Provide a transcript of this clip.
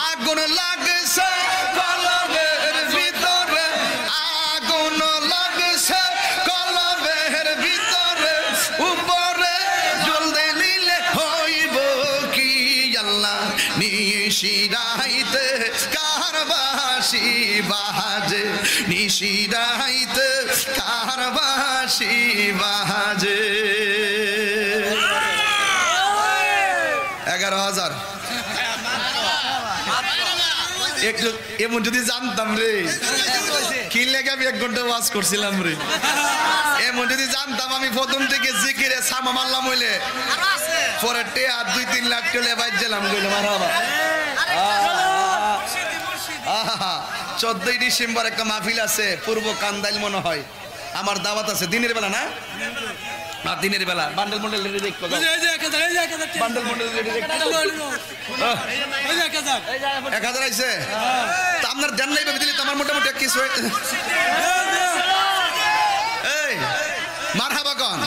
আগুন লাগছে কলবের ভিতরে, আগুন লাগছে কলবের ভিতরে, উপরে জ্বলতে নিলে হইব কি আল্লাহ নিশিরাইতে কারবাসি বাজে, নিশিরাইতে কারবাসি বাজে। 11,000 একটু এমন যদি জানতাম রে, কি লেগে আমি 1 ঘন্টা ওয়াজ করছিলাম রে, এমন যদি জানতাম আমি প্রথম থেকে জিকিরে সামা মারলাম হইলে পরে টেয়া 2-3 লাখ চলে বাইছিলাম কইলে মারহাবা। 14 ডিসেম্বর একটা মাহফিল আছে পূর্ব কান্দাইল মনে হয়, আমার দাওয়াত আছে দিনের বেলা না, দিনের বেলা বান্ডেল মন্ডল রেডি দেখো, বান্ডেল মন্ডল রেডি দেখো 1000 আইছে তা আপনার দেন নাই দিলে তো আমার মোটামুটি কিছু এই মারহাবা কোন